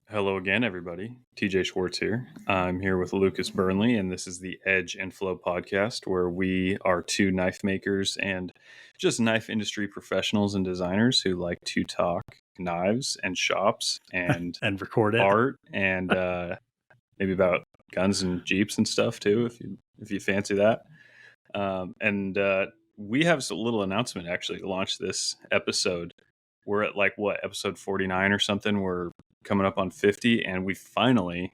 Hello again, everybody. TJ Schwartz here. I'm here with Lucas Burnley, and this is the Edge and Flow podcast, where we are two knife makers and just knife industry professionals and designers who like to talk knives and shops and and record it. art and maybe about guns and Jeeps and stuff too, if you fancy that. And we have a little announcement actually to launch this episode. We're at episode 49 or something. We're coming up on 50, and we finally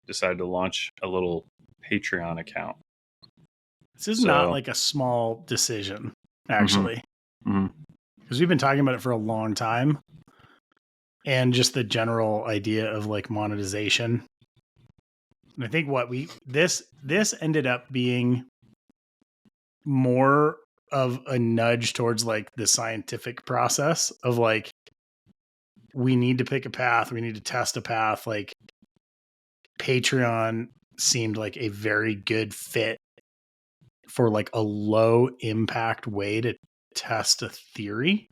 decided to launch a little Patreon account. This is not like a small decision, actually, because we've been talking about it for a long time, and just the general idea of like monetization. And I think this ended up being more of a nudge towards like the scientific process of like, we need to pick a path. We need to test a path. Like Patreon seemed like a very good fit for like a low impact way to test a theory.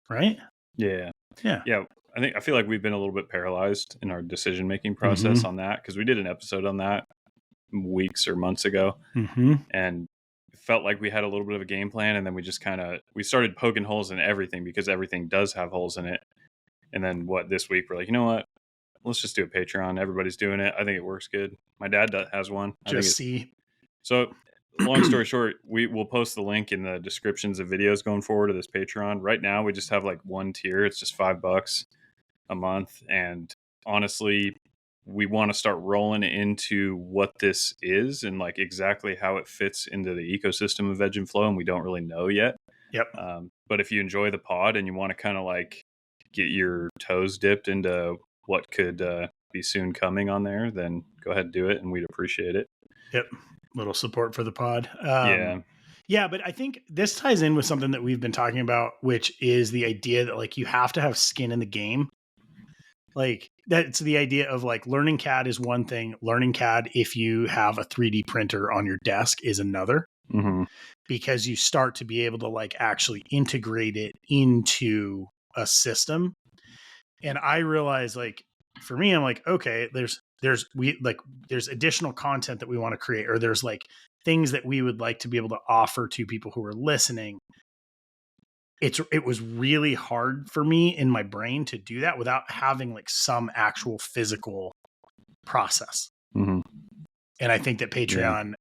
Right? Yeah. I feel like we've been a little bit paralyzed in our decision-making process on that, because we did an episode on that weeks or months ago, and it felt like we had a little bit of a game plan, and then we just we started poking holes in everything, because everything does have holes in it. And then this week we're like, you know what? Let's just do a Patreon. Everybody's doing it. I think it works good. My dad has one. So long story short, we will post the link in the descriptions of videos going forward to this Patreon. Right now, we just have like one tier. It's just $5 a month. And honestly, we want to start rolling into what this is and like exactly how it fits into the ecosystem of Edge and Flow. And we don't really know yet. Yep. But if you enjoy the pod and you want to kind of like get your toes dipped into what could be soon coming on there, then go ahead and do it, and we'd appreciate it. Yep. Little support for the pod. Yeah, but I think this ties in with something that we've been talking about, which is the idea that like you have to have skin in the game. Like that's the idea of like learning CAD is one thing. Learning CAD, if you have a 3D printer on your desk, is another, because you start to be able to like actually integrate it into a system. And I realize like for me, I'm like, okay, there's additional content that we want to create, or there's like things that we would like to be able to offer to people who are listening. It was really hard for me in my brain to do that without having like some actual physical process. And I think that Patreon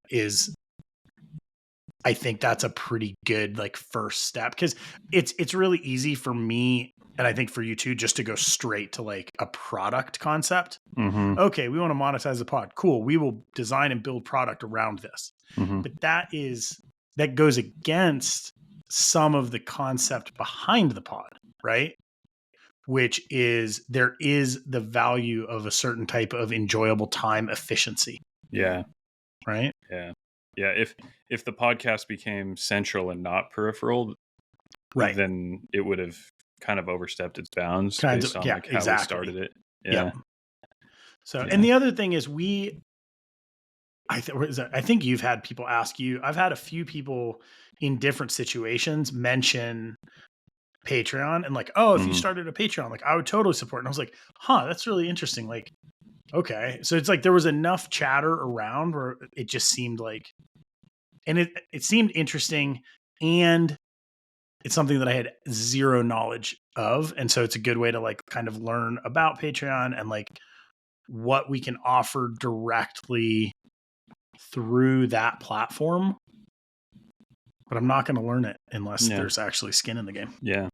I think that's a pretty good like first step, because it's really easy for me, and I think for you too, just to go straight to like a product concept. Okay, we want to monetize the pod. Cool. We will design and build product around this. But that goes against some of the concept behind the pod, right? Which is there is the value of a certain type of enjoyable time efficiency. Yeah. Right? Yeah. Yeah. If the podcast became central and not peripheral, then it would have kind of overstepped its bounds based on how we started it. Yeah. So, and the other thing is I think you've had people ask you, I've had a few people in different situations mention Patreon and like, oh, if you started a Patreon, like I would totally support. And I was like, that's really interesting. Like, okay. So it's like, there was enough chatter around where it just seemed like, and it seemed interesting, and it's something that I had zero knowledge of. And so it's a good way to like kind of learn about Patreon and like what we can offer directly through that platform. But I'm not going to learn it unless there's actually skin in the game. Yeah.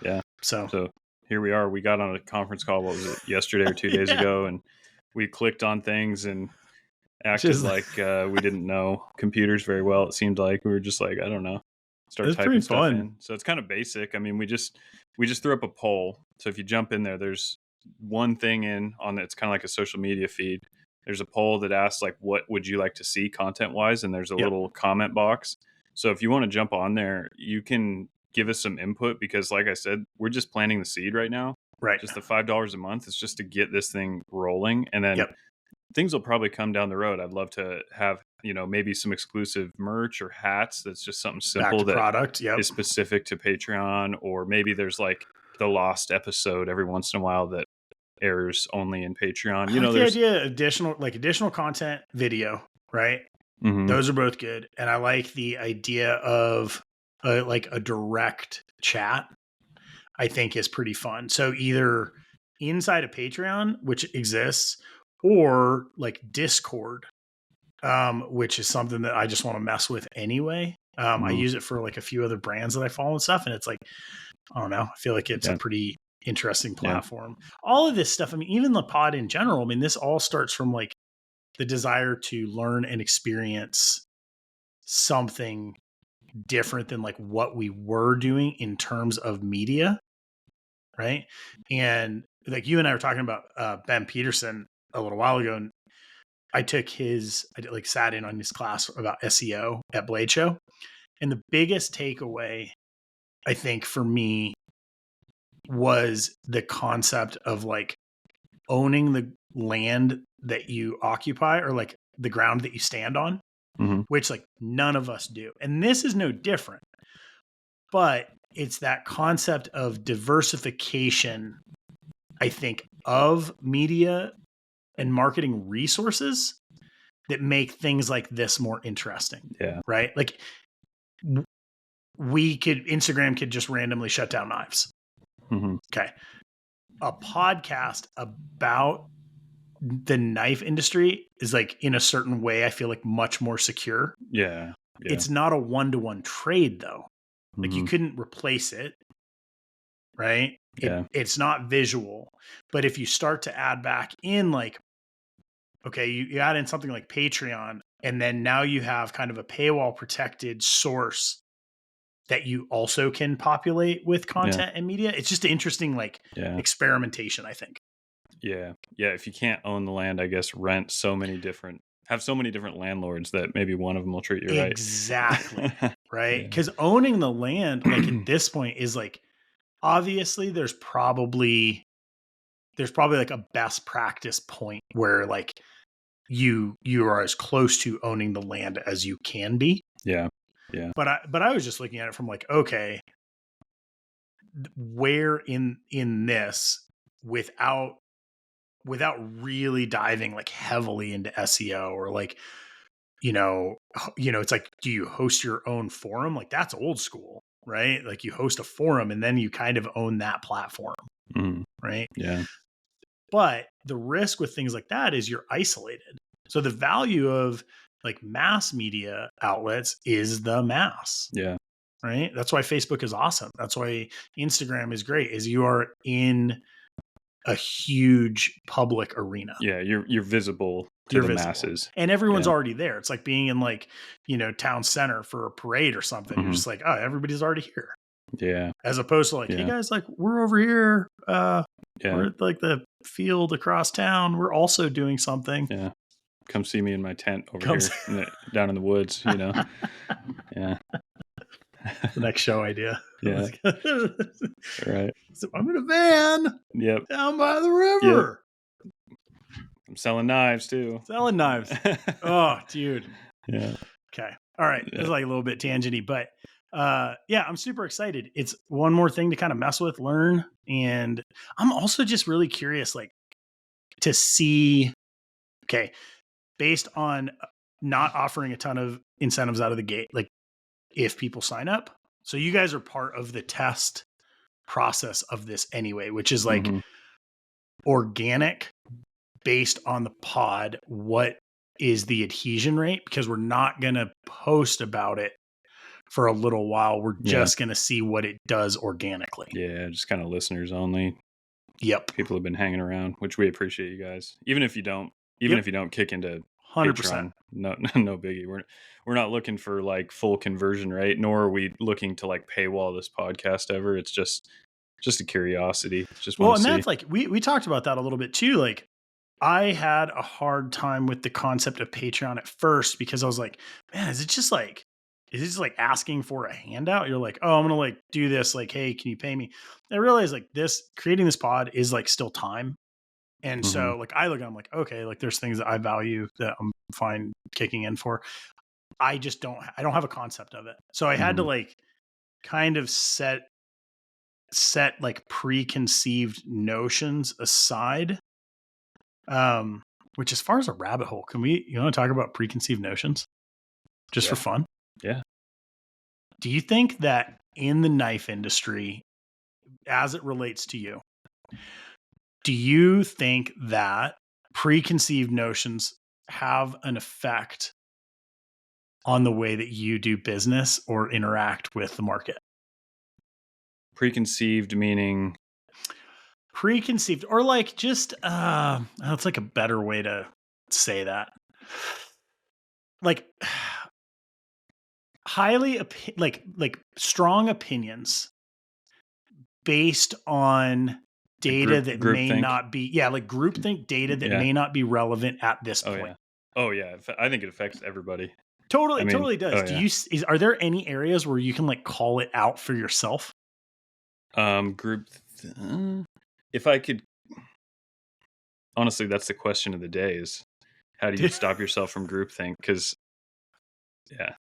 Yeah. So here we are. We got on a conference call, what was it, yesterday or 2 days ago, and we clicked on things and acted like we didn't know computers very well. It seemed like we were just like, I don't know, start typing stuff in. So it's kind of basic. I mean, we just threw up a poll. So if you jump in there, there's one thing it's kind of like a social media feed. There's a poll that asks like, what would you like to see content wise? And there's a little comment box. So if you want to jump on there, you can give us some input, because like I said, we're just planting the seed right now. Right. Just the $5 a month is just to get this thing rolling. And then things will probably come down the road. I'd love to have, maybe some exclusive merch or hats. That's just something Back simple to that product. Yep. is specific to Patreon, or maybe there's like the lost episode every once in a while that airs only in Patreon. I like the idea of additional content, video, right? Mm-hmm. Those are both good. And I like the idea of like a direct chat, I think is pretty fun. So either inside of Patreon, which exists, or like Discord, which is something that I just want to mess with anyway. I use it for like a few other brands that I follow and stuff. And it's like, I don't know, I feel like it's a pretty interesting platform. All of this stuff, I mean, even the pod in general, I mean, this all starts from like the desire to learn and experience something different than like what we were doing in terms of media. Right. And like you and I were talking about Ben Peterson a little while ago, and I sat in on his class about SEO at Blade Show. And the biggest takeaway, I think, for me was the concept of like owning the land that you occupy, or like the ground that you stand on, which like none of us do. And this is no different, but it's that concept of diversification, I think, of media and marketing resources that make things like this more interesting. Yeah. Right. Like Instagram could just randomly shut down knives. Okay. A podcast about the knife industry is like, in a certain way, I feel like much more secure. Yeah. It's not a one-to-one trade though. Like you couldn't replace it. Right. It's not visual, but if you start to add back in like, okay, you add in something like Patreon, and then now you have kind of a paywall protected source that you also can populate with content and media. It's just an interesting like experimentation, I think. Yeah. Yeah. If you can't own the land, I guess have so many different landlords that maybe one of them will treat you right. Exactly. Right. Because owning the land, like at this point, is like, obviously there's probably like a best practice point where like you are as close to owning the land as you can be. Yeah. Yeah. But I was just looking at it from like, okay, where in this, without really diving like heavily into SEO, or like, it's like, do you host your own forum? Like that's old school, right? Like you host a forum and then you kind of own that platform. Right. Yeah. But the risk with things like that is you're isolated. So the value of like mass media outlets is the mass. Yeah. Right. That's why Facebook is awesome. That's why Instagram is great, is you are in a huge public arena. Yeah. You're visible to the masses. And everyone's already there. It's like being in like, town center for a parade or something. You're just like, oh, everybody's already here. Yeah. As opposed to like, hey guys, like we're over here. We're at like the field across town. We're also doing something. Yeah. Come see me in my tent over here down in the woods, Yeah. The next show idea. Yeah. Right. So I'm in a van. Yep. Down by the river. Yep. I'm selling knives too. Selling knives. Oh, dude. Yeah. Okay. All right. This is like a little bit tangenty, but I'm super excited. It's one more thing to kind of mess with, learn. And I'm also just really curious, like to see, okay, based on not offering a ton of incentives out of the gate, like if people sign up. So you guys are part of the test process of this anyway, which is like organic based on the pod. What is the adhesion rate? Because we're not going to post about it for a little while. We're just going to see what it does organically. Yeah. Just kind of listeners only. Yep. People have been hanging around, which we appreciate you guys. Even if you don't kick into 100%. Patreon, no biggie. We're not looking for like full conversion rate, nor are we looking to like paywall this podcast ever. It's just a curiosity. Just want to see. That's like, we talked about that a little bit too. Like I had a hard time with the concept of Patreon at first, because I was like, man, is it just like asking for a handout? You're like, oh, I'm going to like do this. Like, hey, can you pay me? I realized like creating this pod is like still time. And so like I look at, I'm like, okay, like there's things that I value that I'm fine kicking in for. I don't have a concept of it. So I had to like kind of set like preconceived notions aside. Which as far as a rabbit hole, you want to talk about preconceived notions just for fun? Yeah. Do you think that in the knife industry, as it relates to you, do you think that preconceived notions have an effect on the way that you do business or interact with the market? Preconceived meaning Preconceived, or like just it's like a better way to say that. Like like strong opinions based on data that group may think. not be like groupthink data that may not be relevant at this point. Oh yeah, I think it affects everybody. Totally does. Oh, Are there any areas where you can like call it out for yourself? If I could, honestly, that's the question of the day: is how do you stop yourself from groupthink? Because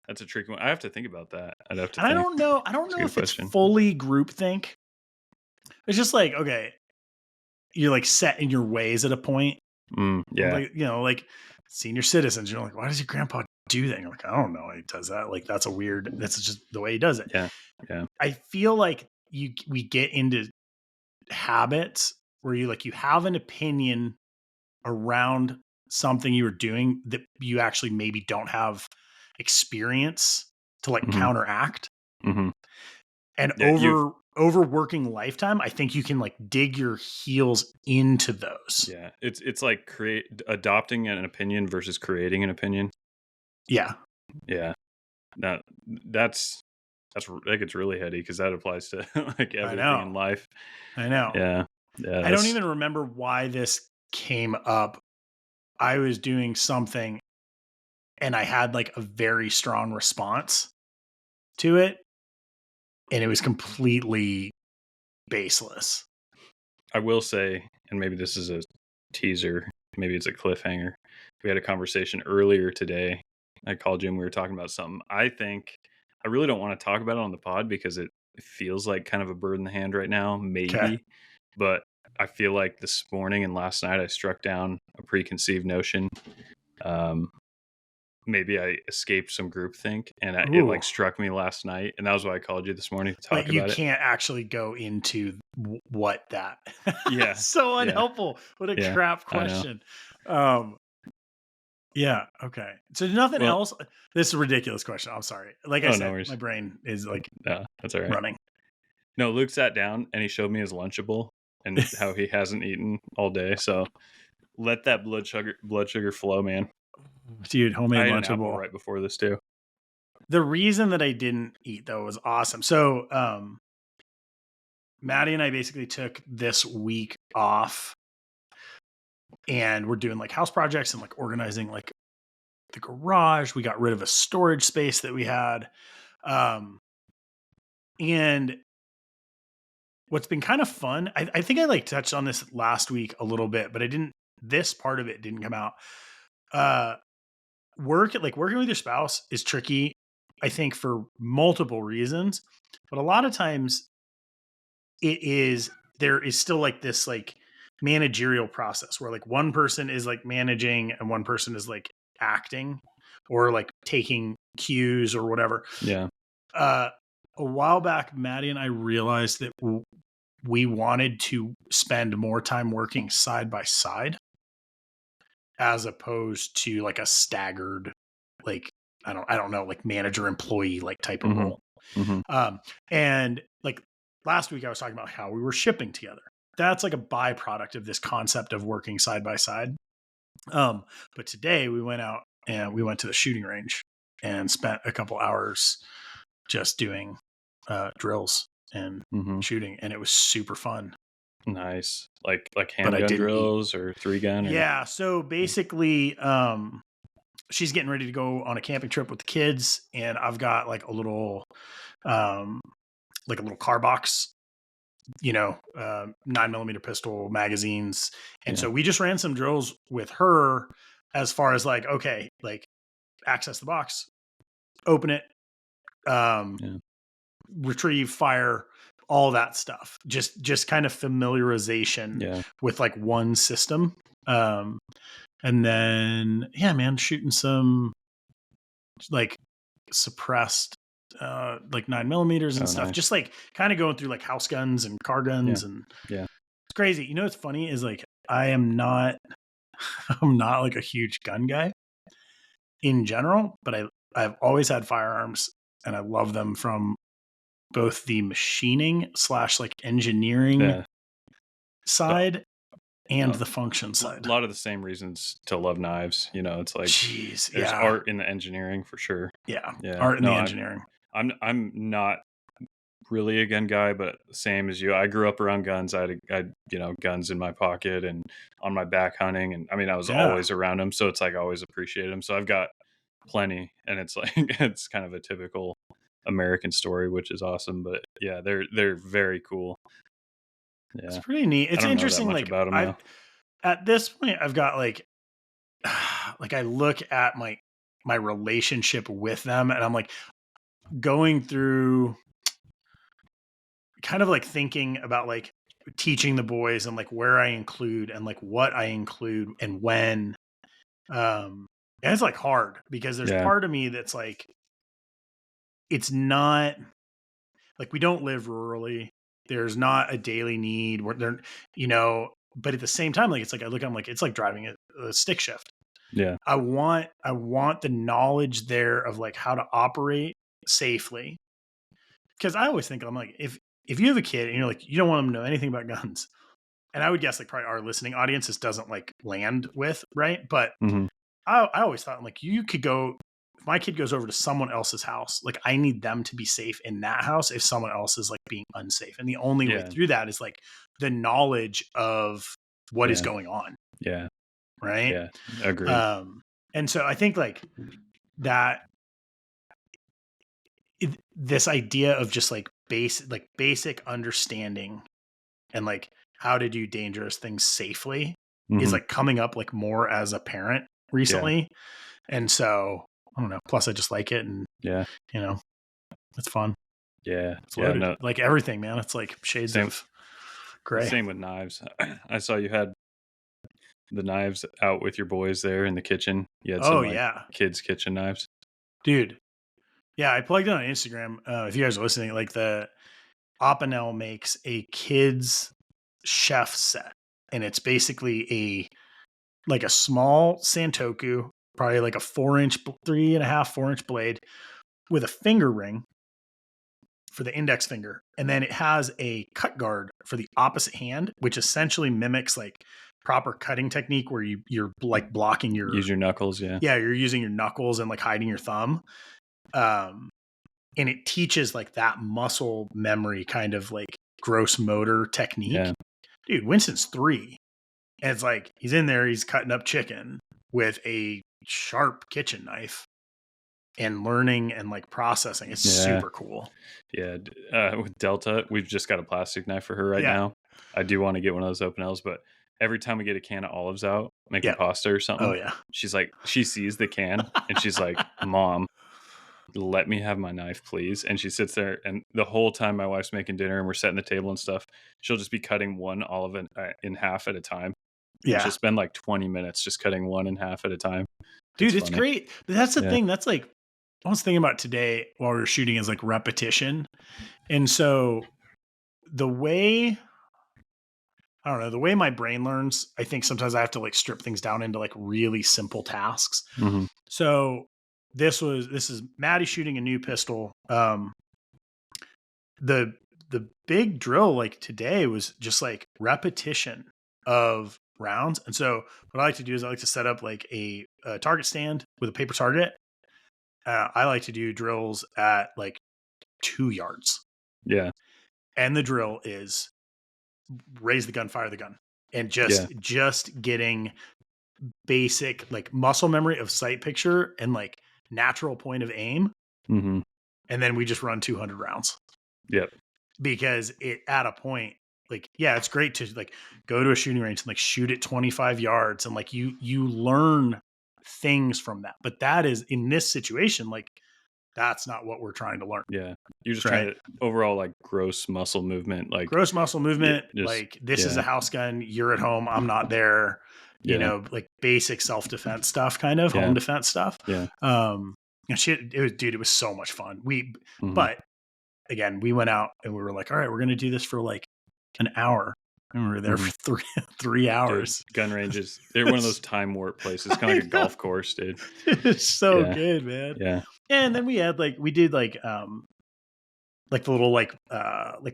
that's a tricky one. I have to think about that. I'd have to. And I don't know if it's fully groupthink. It's just like, okay, you're like set in your ways at a point. Like, like senior citizens, you're like, why does your grandpa do that? And you're like, I don't know. He does that. Like, that's just the way he does it. Yeah. Yeah. I feel like we get into habits where you have an opinion around something you were doing that you actually maybe don't have experience to like counteract. And over working lifetime, I think you can like dig your heels into those. Yeah. It's like adopting an opinion versus creating an opinion. Yeah. Yeah. Now that gets really heady because that applies to like everything in life. I know. Yeah. I don't even remember why this came up. I was doing something and I had like a very strong response to it. And it was completely baseless. I will say, and maybe this is a teaser, maybe it's a cliffhanger. We had a conversation earlier today. I called you and we were talking about something. I really don't want to talk about it on the pod because it feels like kind of a bird in the hand right now, maybe. Okay. But I feel like this morning and last night I struck down a preconceived notion. Maybe I escaped some groupthink, and it like struck me last night, and that was why I called you this morning to talk about it. But you can't actually go into what that. Yeah. So unhelpful. Yeah. What a crap question. Yeah. Okay. So nothing else. This is a ridiculous question. I'm sorry. Like I said, my brain is like that's all right. Running. No, Luke sat down and he showed me his Lunchable and how he hasn't eaten all day. So let that blood sugar flow, man. Dude, homemade Lunchable. I had an apple right before this too. The reason that I didn't eat though was awesome. So, Maddie and I basically took this week off and we're doing like house projects and like organizing like the garage. We got rid of a storage space that we had. And what's been kind of fun, I think I like touched on this last week a little bit, but this part of it didn't come out. Working with your spouse is tricky, I think, for multiple reasons, but a lot of times there is still like this like managerial process where like one person is like managing and one person is like acting or like taking cues or whatever. Yeah. A while back, Maddie and I realized that we wanted to spend more time working side by side as opposed to like a staggered, like, I don't know, like manager employee, like type of role. And like last week I was talking about how we were shipping together. That's like a byproduct of this concept of working side by side. But today we went out and we went to the shooting range and spent a couple hours just doing drills and shooting, and it was super fun. Nice. Like handgun drills or 3-gun? Yeah. So basically, she's getting ready to go on a camping trip with the kids, and I've got like a little car box 9mm pistol magazines. And so we just ran some drills with her as far as like, okay, like access the box, open it, retrieve, fire, all that stuff. Just kind of familiarization with like one system. And then, man, shooting some like suppressed, like 9mm and stuff. Nice. Just like kind of going through like house guns and car guns and it's crazy. You know, what's funny is like, I'm not like a huge gun guy in general, but I've always had firearms and I love them from both the machining / like engineering side and the function side. A lot of the same reasons to love knives. You know, it's like there's art in the engineering for sure. Yeah. Art in the engineering. I'm not really a gun guy, but same as you. I grew up around guns. I had guns in my pocket and on my back hunting, and I mean I was always around them, so it's like I always appreciated them. So I've got plenty, and it's like it's kind of a typical American story, which is awesome. But yeah, they're very cool. Yeah, it's pretty neat. It's interesting. Like about them at this point, I've got like I look at my relationship with them, and I'm like going through kind of like thinking about like teaching the boys and like where I include and like what I include and when. And it's like hard because there's part of me that's like, it's not like we don't live rurally. There's not a daily need where they're, but at the same time, like, it's like, I look, I'm like, it's like driving a stick shift. Yeah. I want the knowledge there of like how to operate safely. Cause I always think I'm like, if you have a kid and you're like, you don't want them to know anything about guns. And I would guess like probably our listening audience, this doesn't like land with, right? But I always thought like you could go, if my kid goes over to someone else's house, like I need them to be safe in that house if someone else is like being unsafe. And the only way through that is like the knowledge of what is going on. Yeah. Right. Yeah. Agreed. And so I think like that, this idea of just like basic understanding and like how to do dangerous things safely is like coming up like more as a parent recently. And so I don't know. Plus I just like it. And it's fun. Yeah. It's loaded. Like everything, man. It's like shades of gray. Same with knives. I saw you had the knives out with your boys there in the kitchen. You had some kids' kitchen knives. Dude. Yeah, I plugged it on Instagram. If you guys are listening, like the Opinel makes a kids chef set. And it's basically a small Santoku, probably like a 3.5-4 inch blade with a finger ring for the index finger. And then it has a cut guard for the opposite hand, which essentially mimics like proper cutting technique where you're like blocking use your knuckles. Yeah, you're using your knuckles and like hiding your thumb. And it teaches like that muscle memory kind of like gross motor technique. Yeah. Dude, Winston's 3. And it's like, he's in there, he's cutting up chicken with a sharp kitchen knife and learning and like processing. It's super cool. Yeah. With Delta, we've just got a plastic knife for her right now. I do want to get one of those Opinels, but every time we get a can of olives out, making pasta or something, she's like, she sees the can and she's like, Mom, let me have my knife, please. And she sits there, and the whole time my wife's making dinner and we're setting the table and stuff, she'll just be cutting one olive in half at a time. Yeah. And she'll spend like 20 minutes just cutting one in half at a time. Dude, it's great. But that's the thing. That's like, I was thinking about today while we were shooting is like repetition. And so the way my brain learns, I think sometimes I have to like strip things down into like really simple tasks. So this is Maddie shooting a new pistol. The big drill like today was just like repetition of rounds. And so what I like to do is I like to set up like a target stand with a paper target. I like to do drills at like 2 yards. Yeah. And the drill is raise the gun, fire the gun. And just getting basic like muscle memory of sight picture and like natural point of aim. And then we just run 200 rounds. Yep. Because at a point like, yeah, it's great to like go to a shooting range and like shoot at 25 yards and like you learn things from that. But that is in this situation, like that's not what we're trying to learn. Yeah. You're just trying to overall like gross muscle movement, like gross muscle movement. just, like this is a house gun. You're at home. I'm not there. You know, like basic self-defense stuff, kind of home defense stuff. Yeah. And shit, it was so much fun. But again, we went out and we were like, all right, we're going to do this for like an hour. And we were there for 3 hours. Dude, gun ranges. They're one of those time warp places, kind of like a golf course, dude. It's so good, man. Yeah. And then we had we did the little like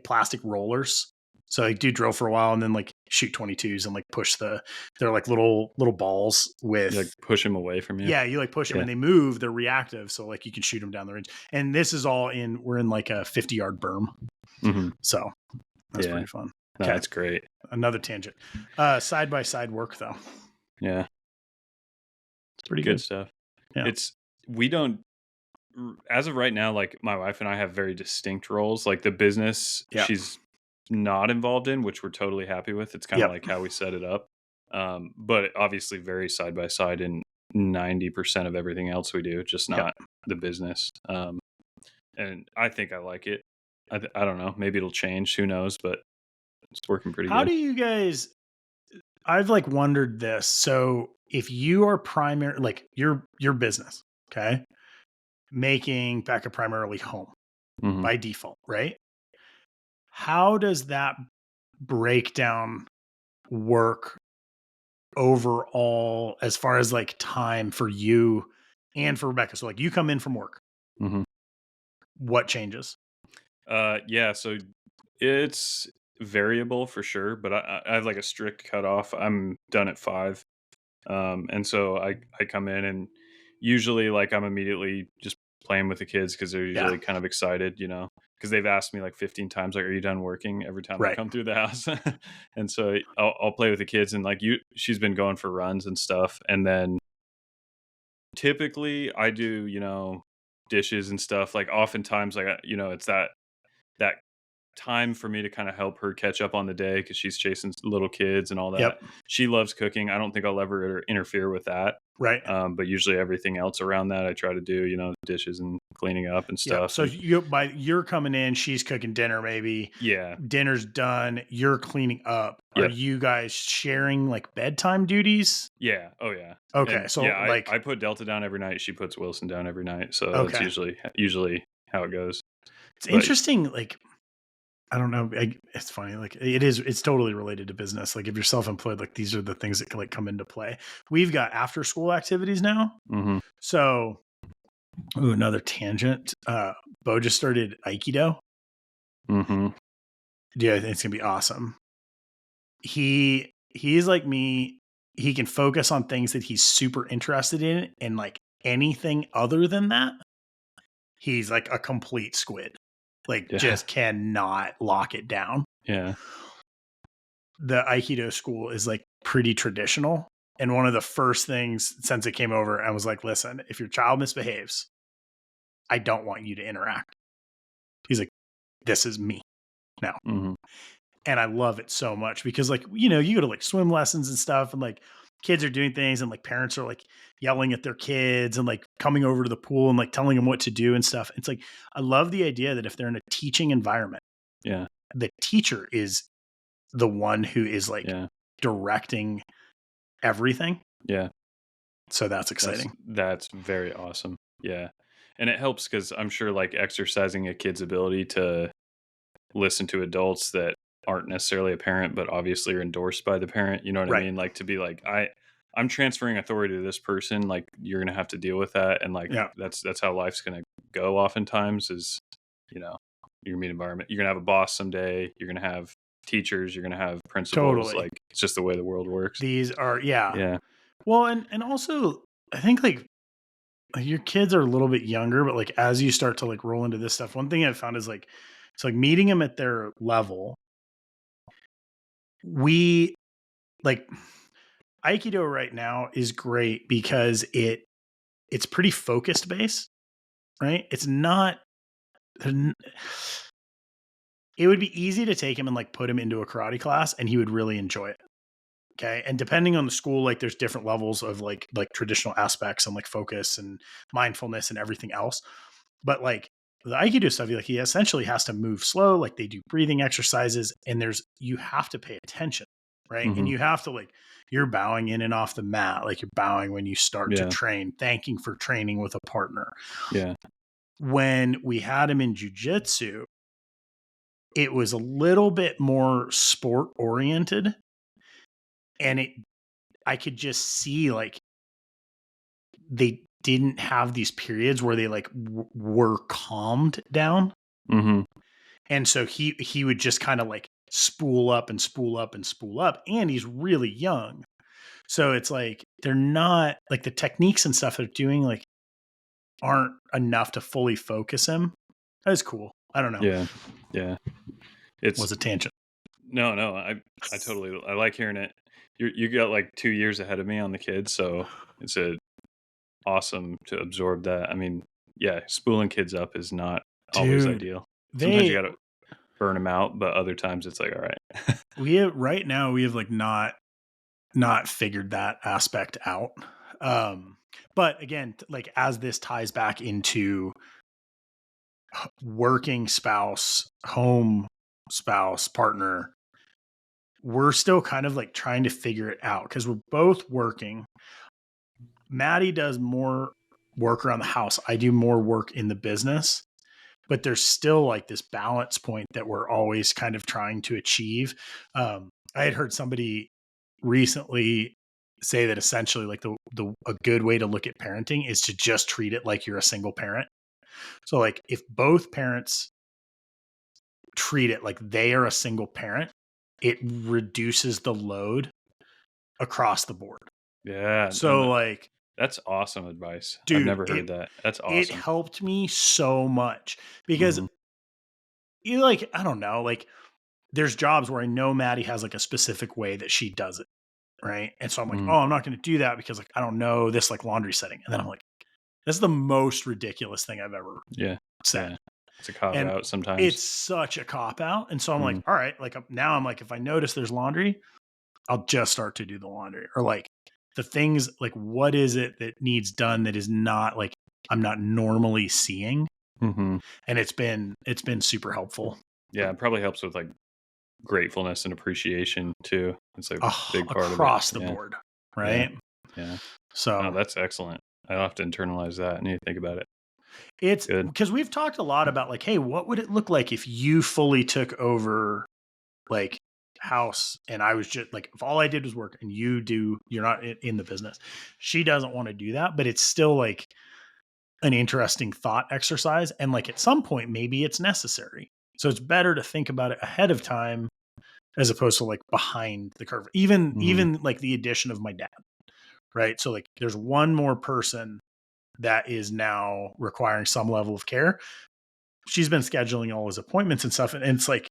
plastic rollers. So I do drill for a while and then like shoot 22s and like push they're like little balls with you like push them away from you. Yeah, you like push them and they move. They're reactive, so like you can shoot them down the range. And this is all we're in like a 50-yard berm. So that's pretty fun. No, that's great. Another tangent. Side by side work though. Yeah, it's pretty good stuff. Yeah. We don't. As of right now, like my wife and I have very distinct roles. Like the business, she's not involved in, which we're totally happy with. It's kind of like how we set it up. But obviously very side by side in 90% of everything else we do, just not the business. And I think I like it. I don't know. Maybe it'll change. Who knows? But it's working pretty good. How do you guys, I've like wondered this. So if you are primary, like your business, okay, making backup primarily home by default, right? How does that breakdown work overall as far as like time for you and for Rebecca? So like you come in from work. What changes? So it's variable for sure, but I have like a strict cutoff. I'm done at 5. And so I come in and usually like I'm immediately just playing with the kids because they're usually kind of excited, you know, because they've asked me like 15 times, like, are you done working every time I come through the house? And so I'll play with the kids and like she's been going for runs and stuff. And then typically I do, you know, dishes and stuff. Like oftentimes, like, you know, it's that time for me to kind of help her catch up on the day because she's chasing little kids and all that. She loves cooking. I don't think I'll ever interfere with that. Right. But usually everything else around that I try to do, you know, dishes and cleaning up and stuff. So you're coming in, she's cooking dinner maybe. Yeah. Dinner's done, you're cleaning up. Are you guys sharing like bedtime duties? Yeah. Oh yeah. Okay. And, so like I put Delta down every night. She puts Wilson down every night. So that's usually how it goes. It's interesting. Like, I don't know. It's funny. Like it's totally related to business. Like if you're self-employed, like these are the things that can like come into play. We've got after school activities now. So another tangent. Bo just started Aikido. Yeah, I think it's gonna be awesome. He's like me. He can focus on things that he's super interested in, and like anything other than that, he's like a complete squid. Like just cannot lock it down. Yeah. The Aikido school is like pretty traditional. And one of the first things since it came over, I was like, listen, if your child misbehaves, I don't want you to interact. He's like, this is me now. And I love it so much because like, you know, you go to like swim lessons and stuff and like kids are doing things and like parents are like yelling at their kids and like coming over to the pool and like telling them what to do and stuff. It's like, I love the idea that if they're in a teaching environment, the teacher is the one who is like directing everything. Yeah. So that's exciting. That's very awesome. Yeah. And it helps because I'm sure like exercising a kid's ability to listen to adults that aren't necessarily a parent, but obviously are endorsed by the parent. You know what I mean? Like to be like, I'm transferring authority to this person. Like you're going to have to deal with that. And like, that's how life's going to go oftentimes is, you know, you're going to meet environment. You're going to have a boss someday. You're going to have teachers. You're going to have principals. Like it's just the way the world works. These are, yeah. Well, and also I think like your kids are a little bit younger, but like, as you start to like roll into this stuff, one thing I found is like, it's like meeting them at their level. We like Aikido right now is great because it's pretty focused based, right? It's not, it would be easy to take him and like put him into a karate class and he would really enjoy it. Okay. And depending on the school, like there's different levels of like traditional aspects and like focus and mindfulness and everything else. But like the Aikido stuff, like he essentially has to move slow. Like they do breathing exercises and you have to pay attention. Right. And you have to like, you're bowing in and off the mat. Like you're bowing when you start to train, thanking for training with a partner. Yeah. When we had him in jujitsu, it was a little bit more sport oriented. And I could just see like they didn't have these periods where they like were calmed down. Mm-hmm. And so he would just kind of like spool up and spool up and spool up. And he's really young. So it's like, they're not like the techniques and stuff they're doing like aren't enough to fully focus him. That is cool. I don't know. Yeah. Yeah. It was a tangent. No, I totally, I like hearing it. You got like 2 years ahead of me on the kids. So it's awesome to absorb that. I mean, yeah, spooling kids up is not always ideal. Sometimes you got to burn them out, but other times it's like, all right. Right now we have like not figured that aspect out. But again, like as this ties back into working spouse, home spouse, partner, we're still kind of like trying to figure it out because we're both working. Maddie does more work around the house. I do more work in the business, but there's still like this balance point that we're always kind of trying to achieve. I had heard somebody recently say that essentially like a good way to look at parenting is to just treat it like you're a single parent. So like if both parents treat it like they are a single parent, it reduces the load across the board. Yeah. So like that's awesome advice. Dude, I've never heard that. That's awesome. It helped me so much because you like, I don't know, like there's jobs where I know Maddie has like a specific way that she does it. Right. And so I'm like, oh, I'm not going to do that because like, I don't know this like laundry setting. And then I'm like, that's the most ridiculous thing I've ever said. Yeah. It's a cop out sometimes. It's such a cop out. And so I'm like, all right, like now I'm like, if I notice there's laundry, I'll just start to do the laundry or like the things like, what is it that needs done that is not like, I'm not normally seeing. And it's been super helpful. Yeah. It probably helps with like gratefulness and appreciation too. It's like a big part of it. Across the board. Right. Yeah. So that's excellent. I'll have to internalize that and need to think about it. It's because we've talked a lot about like, hey, what would it look like if you fully took over like house and I was just like, if all I did was work and you're not in the business. She doesn't want to do that, but it's still like an interesting thought exercise. And like at some point, maybe it's necessary. So it's better to think about it ahead of time as opposed to like behind the curve, even like the addition of my dad. Right. So like there's one more person that is now requiring some level of care. She's been scheduling all his appointments and stuff. And it's like,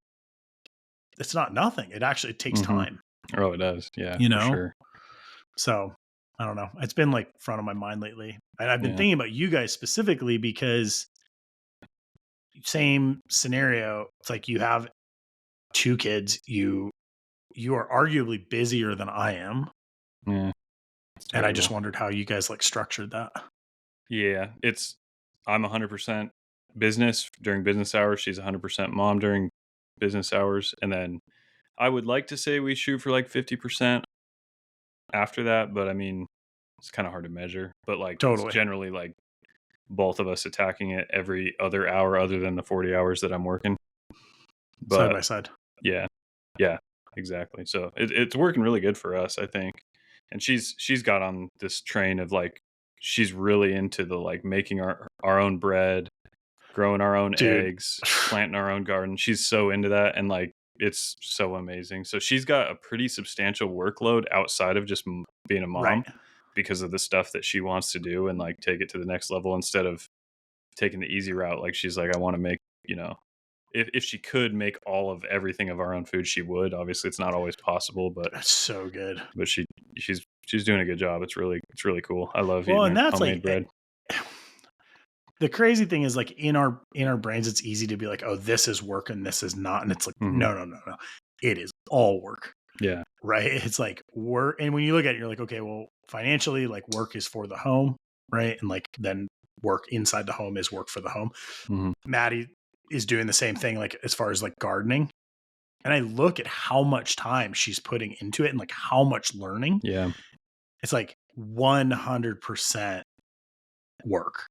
it's not nothing. It actually takes time. Oh, it does. Yeah. You know? For sure. So I don't know. It's been like front of my mind lately. And I've been thinking about you guys specifically because same scenario. It's like you have 2 kids. You are arguably busier than I am. Yeah. And I just wondered how you guys like structured that. Yeah. I'm 100% business during business hours. She's 100% mom during business hours. And then I would like to say we shoot for like 50% after that. But I mean, it's kind of hard to measure. But like it's generally like both of us attacking it every other hour other than the 40 hours that I'm working. But, side by side. Yeah. Yeah, exactly. So it's working really good for us, I think. And she's got on this train of like, she's really into the like making our own bread, growing our own eggs, planting our own garden. She's so into that. And like, it's so amazing. So she's got a pretty substantial workload outside of just being a mom because of the stuff that she wants to do and like take it to the next level instead of taking the easy route. Like she's like, I want to make, if she could make all of everything of our own food, she would. Obviously it's not always possible, but that's so good. But she's doing a good job. It's really cool. I love eating homemade bread. the crazy thing is like in our brains, it's easy to be like, oh, this is work and this is not. And it's like, no. It is all work. Yeah. Right. It's like work. And when you look at it, you're like, okay, well, financially, like work is for the home. Right. And like then work inside the home is work for the home. Maddie is doing the same thing, like as far as like gardening. And I look at how much time she's putting into it and like how much learning. Yeah. It's like 100% work.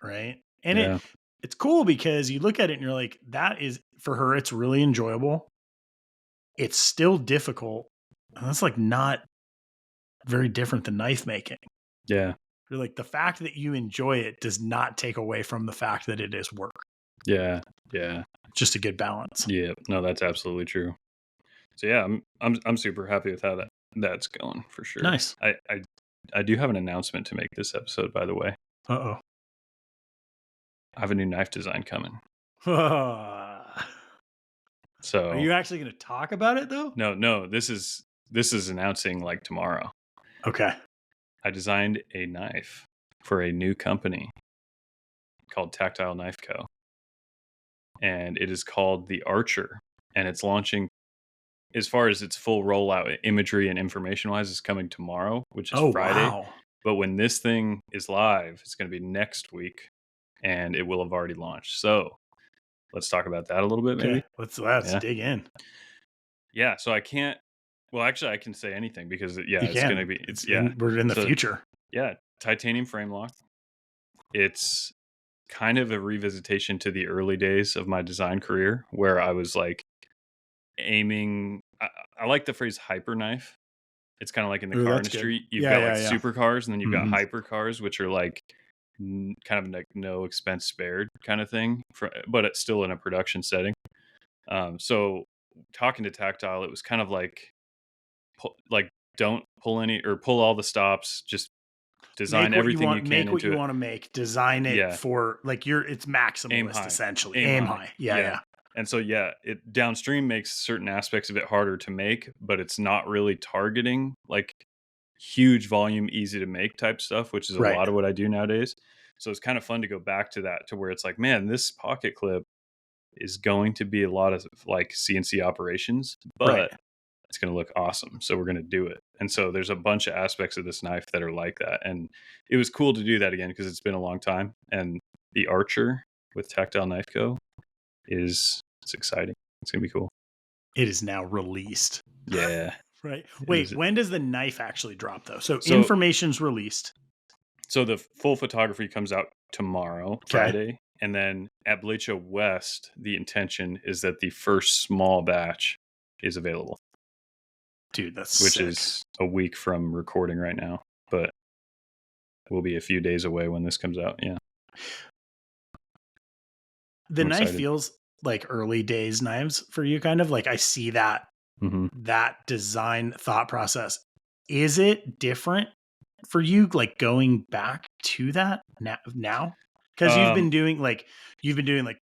Right. And it's cool because you look at it and you're like, that is for her, it's really enjoyable. It's still difficult. And that's like not very different than knife making. Yeah. You're like, the fact that you enjoy it does not take away from the fact that it is work. Yeah. Yeah. Just a good balance. Yeah. No, that's absolutely true. So yeah, I'm super happy with how that's going for sure. Nice. I do have an announcement to make this episode, by the way. Uh-oh. I have a new knife design coming. So are you actually going to talk about it though? No, this is announcing like tomorrow. Okay. I designed a knife for a new company called Tactile Knife Co. And it is called the Archer. And it's launching, as far as its full rollout imagery and information wise, is coming tomorrow, which is Friday. Wow. But when this thing is live, it's going to be next week and it will have already launched. So let's talk about that a little bit, maybe. Let's dig in. Yeah. So I can't, well, actually I can say anything because it's going to be, we're in the future. Yeah. Titanium frame lock. It's kind of a revisitation to the early days of my design career where I was like aiming. I like the phrase hyper knife. It's kind of like in the car industry. Good. You've got like supercars and then you've got hypercars, which are like kind of like no expense spared kind of thing, but it's still in a production setting. So talking to Tactile, it was kind of like don't pull any or pull all the stops, just design everything you can make what into you want to make, design it for like it's maximalist essentially. Aim high. Yeah. And so it downstream makes certain aspects of it harder to make, but it's not really targeting like huge volume, easy to make type stuff, which is a lot of what I do nowadays. So it's kind of fun to go back to that, to where it's like, man, this pocket clip is going to be a lot of like CNC operations, but it's going to look awesome. So we're going to do it. And so there's a bunch of aspects of this knife that are like that. And it was cool to do that again because it's been a long time. And the Archer with Tactile Knife Co. it's exciting. It's going to be cool. It is now released. Yeah. Right. Wait, when does the knife actually drop though? So information's released. So the full photography comes out tomorrow, Friday. And then at Bleacha West, the intention is that the first small batch is available. Dude, that's which sick. Is a week from recording right now, but we'll be a few days away when this comes out. Yeah. The knife feels like early days knives for you, kind of like I see that that design thought process. Is it different for you, like going back to that now? Because you've been doing like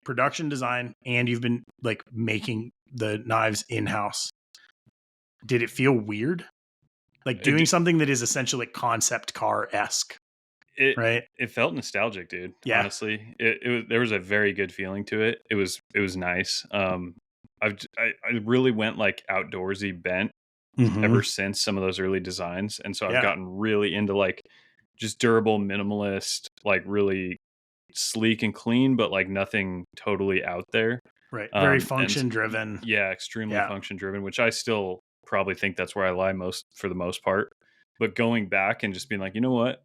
production design and you've been like making the knives in-house. Did it feel weird? Like doing something that is essentially concept car-esque. Right. It felt nostalgic, dude. Yeah. Honestly, there was a very good feeling to it. It was nice. I really went like outdoorsy bent ever since some of those early designs, and so I've gotten really into like just durable, minimalist, like really sleek and clean, but like nothing totally out there. Right. Very function driven. Yeah, extremely function driven, which I still probably think that's where I lie most for the most part. But going back and just being like, you know what?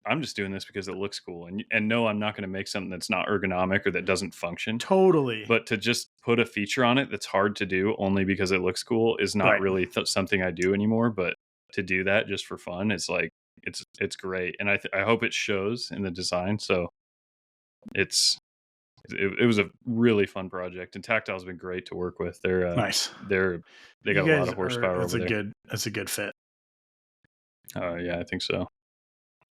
I'm just doing this because it looks cool. And no, I'm not going to make something that's not ergonomic or that doesn't function. Totally. But to just put a feature on it that's hard to do only because it looks cool is not really something I do anymore. But to do that just for fun, it's like, it's great. And I hope it shows in the design. So it was a really fun project, and Tactile's been great to work with. They're nice. They got a lot of horsepower over there. That's a good fit. Yeah, I think so.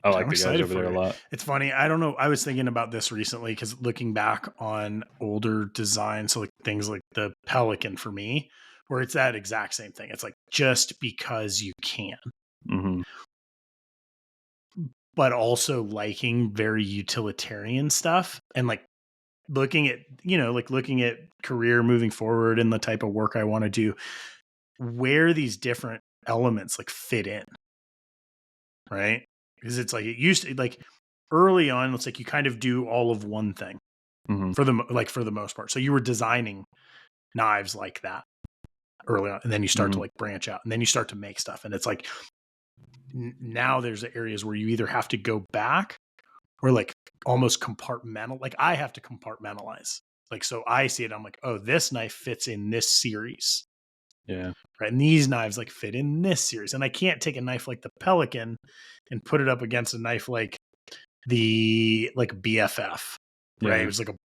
I like the guys over there a lot. It's funny. I don't know. I was thinking about this recently because looking back on older designs, so like things like the Pelican for me, where it's that exact same thing. It's like just because you can. but also liking very utilitarian stuff and like looking at, looking at career moving forward and the type of work I want to do, where these different elements like fit in. Right. Because it's like, it used to like early on, it's like you kind of do all of one thing for the most part. So you were designing knives like that early on, and then you start to like branch out, and then you start to make stuff. And it's like, now there's areas where you either have to go back or like almost compartmental. Like I have to compartmentalize. Like, so I see it, I'm like, oh, this knife fits in this series. Yeah. Right. And these knives like fit in this series. And I can't take a knife like the Pelican and put it up against a knife like the BFF. Right. Yeah. It was like a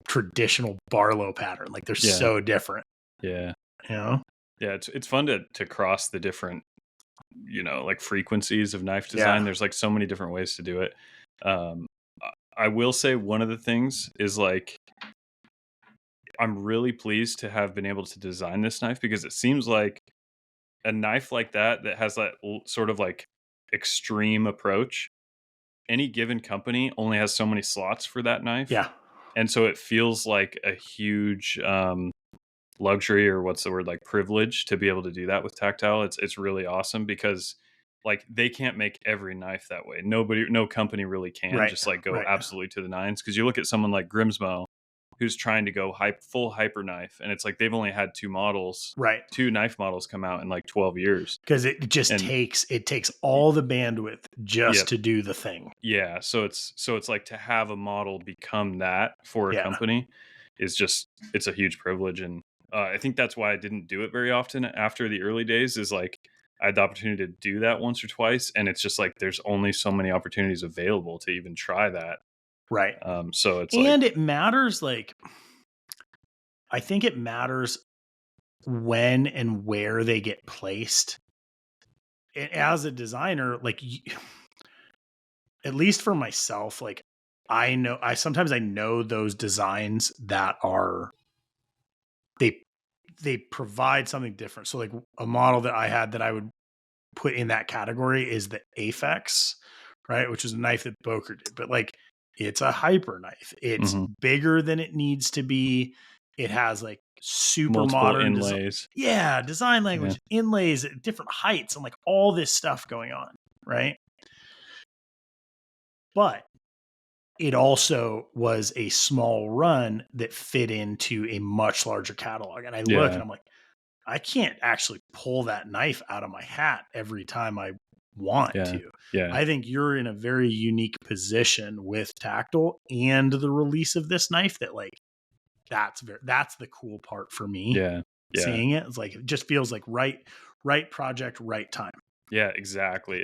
traditional Barlow pattern. Like they're so different. Yeah. You know? Yeah. It's fun to cross the different, like frequencies of knife design. There's like so many different ways to do it. I will say one of the things is like, I'm really pleased to have been able to design this knife, because it seems like a knife like that has that sort of like extreme approach. Any given company only has so many slots for that knife. Yeah. And so it feels like a huge luxury, or what's the word, like privilege, to be able to do that with Tactile. It's really awesome, because like they can't make every knife that way. No company really can just like go absolutely to the nines. Because you look at someone like Grimsmo, who's trying to go full hyper knife, and it's like they've only had two knife models come out in like 12 years, because it just takes all the bandwidth just to do the thing. Yeah, so it's like to have a model become that for a company is just, it's a huge privilege. And I think that's why I didn't do it very often after the early days, is like I had the opportunity to do that once or twice, and it's just like there's only so many opportunities available to even try that. Right. So it's and it matters, like, I think it matters when and where they get placed. As a designer, like, at least for myself, like I sometimes I know those designs that are, they provide something different. So like a model that I had that I would put in that category is the Aphex, right? Which is a knife that Boker did, but like it's a hyper knife. It's bigger than it needs to be. It has like super multiple modern inlays. Design language, inlays at different heights, and like all this stuff going on, right? But it also was a small run that fit into a much larger catalog. And I look and I'm like, I can't actually pull that knife out of my hat every time I want to. Yeah. I think you're in a very unique position with Tactile and the release of this knife that like, that's the cool part for me. Yeah. Seeing it, it's like, it just feels like right project, right time. Yeah, exactly.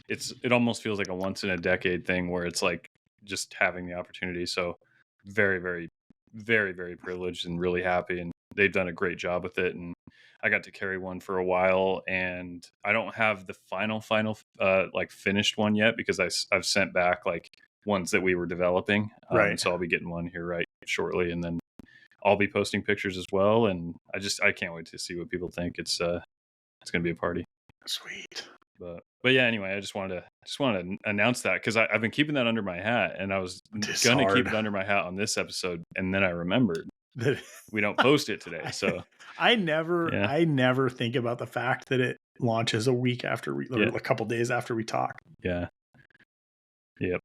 It almost feels like a once in a decade thing, where it's like just having the opportunity. So very, very, very, very privileged and really happy. And they've done a great job with it. And I got to carry one for a while, and I don't have the final like finished one yet, because I've sent back like ones that we were developing. So I'll be getting one here right shortly, and then I'll be posting pictures as well. And I can't wait to see what people think. It's going to be a party. Sweet. But yeah, anyway, I just wanted to announce that, because I've been keeping that under my hat, and I was going to keep it under my hat on this episode, and then I remembered we don't post it today. So I never think about the fact that it launches a week after or a couple days after we talk. Yeah. Yep.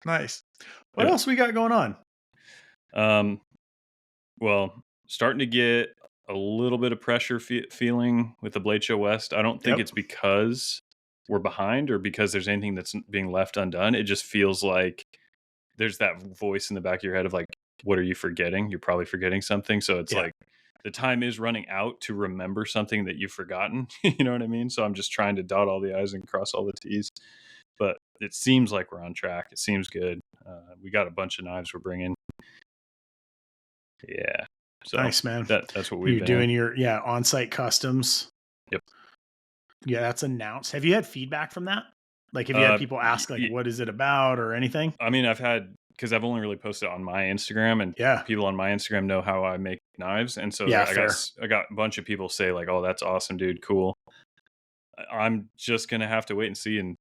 Nice. What else we got going on? Well, starting to get a little bit of pressure feeling with the Blade Show West. I don't think it's because we're behind or because there's anything that's being left undone. It just feels like there's that voice in the back of your head of like, what are you forgetting? You're probably forgetting something. So it's like the time is running out to remember something that you've forgotten. You know what I mean? So I'm just trying to dot all the I's and cross all the T's. But it seems like we're on track. It seems good. We got a bunch of knives we're bringing. Yeah. So nice, man. That's what we've been doing. Your on-site customs. Yep. Yeah, that's announced. Have you had feedback from that? Like, have you had people ask like, what is it about or anything? I mean, I've had, because I've only really posted on my Instagram, and people on my Instagram know how I make knives, and so I got a bunch of people say like, "Oh, that's awesome, dude, cool." I'm just gonna have to wait and see and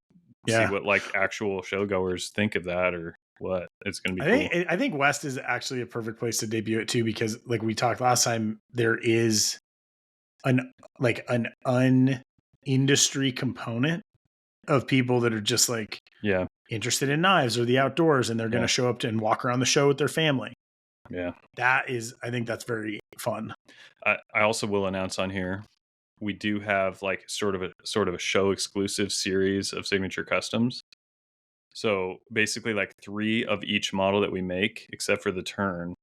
see what like actual showgoers think of that or what. It's going to be cool. I think West is actually a perfect place to debut it too, because like we talked last time, there is an industry component of people that are just like interested in knives or the outdoors, and they're going to show up and walk around the show with their family. Yeah. I think that's very fun. I also will announce on here, we do have like sort of a show exclusive series of signature customs. So basically like 3 of each model that we make, except for the turn,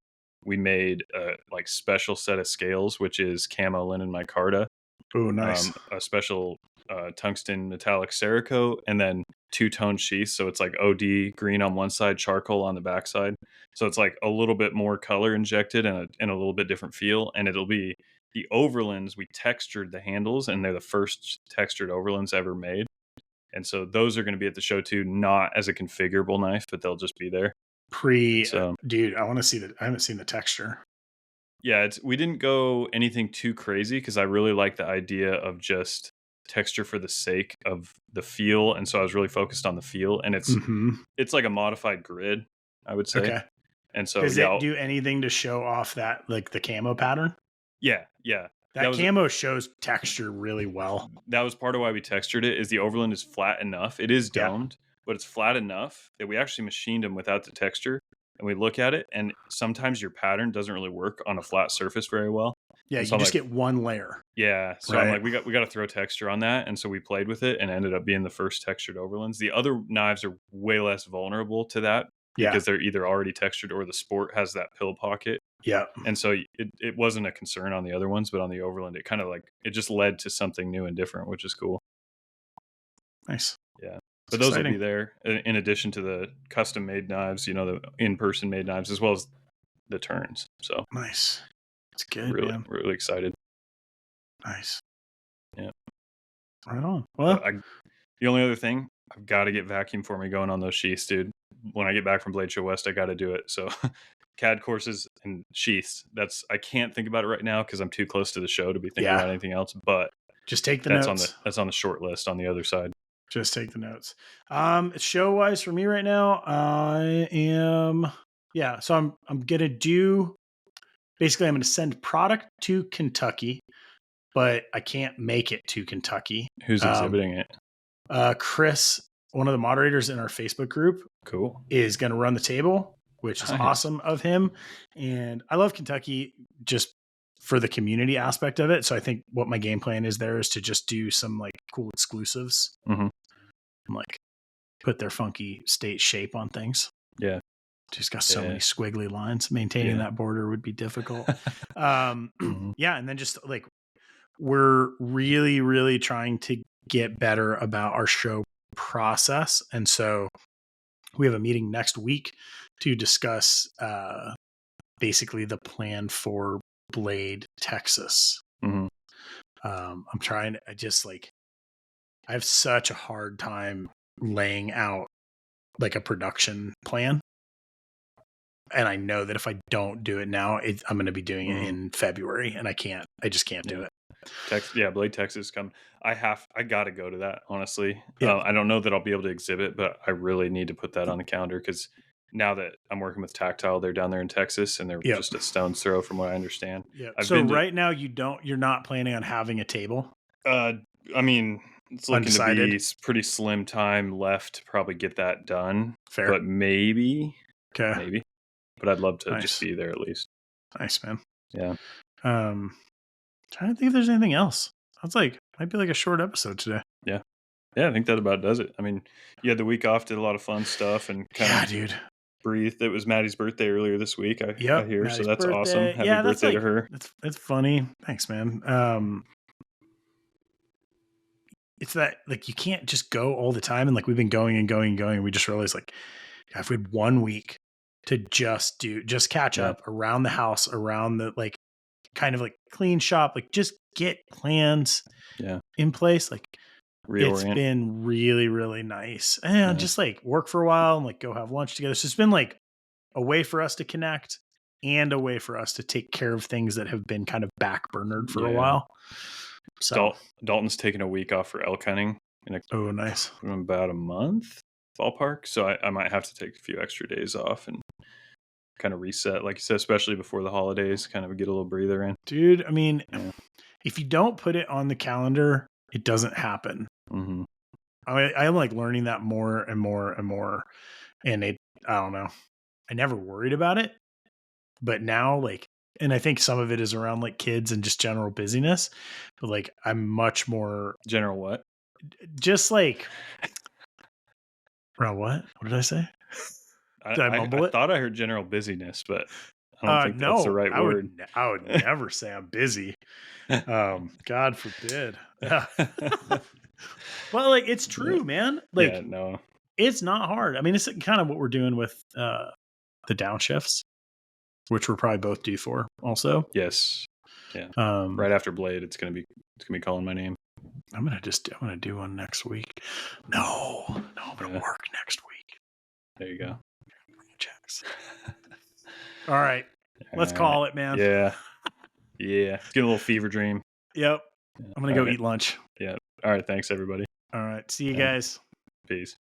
we made a like special set of scales, which is camo linen micarta. Oh, nice. A special tungsten metallic Cerakote, and then 2-tone sheaths. So it's like OD green on one side, charcoal on the back side. So it's like a little bit more color injected and a little bit different feel. And it'll be the Overlands. We textured the handles, and they're the first textured Overlands ever made. And so those are going to be at the show too, not as a configurable knife, but they'll just be there. Dude, I want to see that. I haven't seen the texture. Yeah, we didn't go anything too crazy because I really like the idea of just texture for the sake of the feel, and so I was really focused on the feel, and it's like a modified grid, I would say. Okay. And so does it do anything to show off that like the camo pattern? Yeah. That camo shows texture really well. That was part of why we textured it. Is the Overland is flat enough. It is domed, but it's flat enough that we actually machined them without the texture. And we look at it, and sometimes your pattern doesn't really work on a flat surface very well. Yeah, you just get one layer. Yeah, so I'm like, we got to throw texture on that, and so we played with it and ended up being the first textured Overlands. The other knives are way less vulnerable to that because they're either already textured or the Sport has that pill pocket. Yeah, and so it wasn't a concern on the other ones, but on the Overland, it kind of like it just led to something new and different, which is cool. Nice. Yeah. But those will be there in addition to the custom made knives, the in-person made knives, as well as the turns. So nice. It's good. Really excited. Nice. Yeah. Right on. Well, the only other thing, I've got to get vacuum for me going on those sheaths, dude. When I get back from Blade Show West, I got to do it. So CAD courses and sheaths. I can't think about it right now because I'm too close to the show to be thinking about anything else. But just take the notes. That's on the short list on the other side. Just take the notes. Show wise for me right now, I am so I'm gonna do basically I'm gonna send product to Kentucky, but I can't make it to Kentucky. Who's exhibiting it? Chris, one of the moderators in our Facebook group, is gonna run the table, which is awesome of him. And I love Kentucky just for the community aspect of it. So I think what my game plan is there is to just do some like cool exclusives. Mm-hmm. Like put their funky state shape on things. Yeah. Just got so many squiggly lines. Maintaining that border would be difficult. And then just like we're really, really trying to get better about our show process. And so we have a meeting next week to discuss basically the plan for Blade Texas. Mm-hmm. I have such a hard time laying out like a production plan. And I know that if I don't do it now, I'm going to be doing it in February, and I just can't do it. Blade Texas come. I got to go to that, honestly. I don't know that I'll be able to exhibit, but I really need to put that on the calendar because now that I'm working with Tactile, they're down there in Texas, and they're just a stone's throw from what I understand. Yeah. So right now you're not planning on having a table? I mean, it's looking to be pretty slim time left to probably get that done. Fair. But maybe. Okay. Maybe. But I'd love to just be there at least. Nice, man. Yeah. Trying to think if there's anything else. Might be like a short episode today. Yeah. Yeah, I think that about does it. I mean, you had the week off, did a lot of fun stuff, and breathed. It was Maddie's birthday earlier this week, I hear, Maddie's so that's birthday. Awesome. Happy birthday to her. It's funny. Thanks, man. It's that like you can't just go all the time, and like we've been going and going and going, and we just realized like if we had 1 week to just catch up around the house, around the like kind of like clean shop, like just get plans in place. Like reorient. It's been really, really nice. And just like work for a while and like go have lunch together. So it's been like a way for us to connect and a way for us to take care of things that have been kind of backburnered for a while. So Dalton's taking a week off for elk hunting. nice. about a month ballpark. So I might have to take a few extra days off and kind of reset, like you said, especially before the holidays, kind of get a little breather in. Dude, I mean, if you don't put it on the calendar, it doesn't happen. Mm-hmm. I'm like learning that more and more and more. And I don't know. I never worried about it, but now like, and I think some of it is around like kids and just general busyness, but like I'm much more general what? Just like around what? What did I say? Did I mumble it? I thought I heard general busyness, but I don't think that's the right word. I would never say I'm busy. God forbid. Well, like it's true, man. Like no, it's not hard. I mean, it's kind of what we're doing with the downshifts, which we're probably both due for also. Yes. Yeah. Right after Blade, it's gonna be calling my name. I'm gonna do one next week. No, I'm gonna work next week. There you go. Checks. All right. Let's call it, man. Yeah. It's getting a little fever dream. Yep. I'm gonna go eat lunch. Yeah. All right. Thanks, everybody. All right. See you guys. Peace.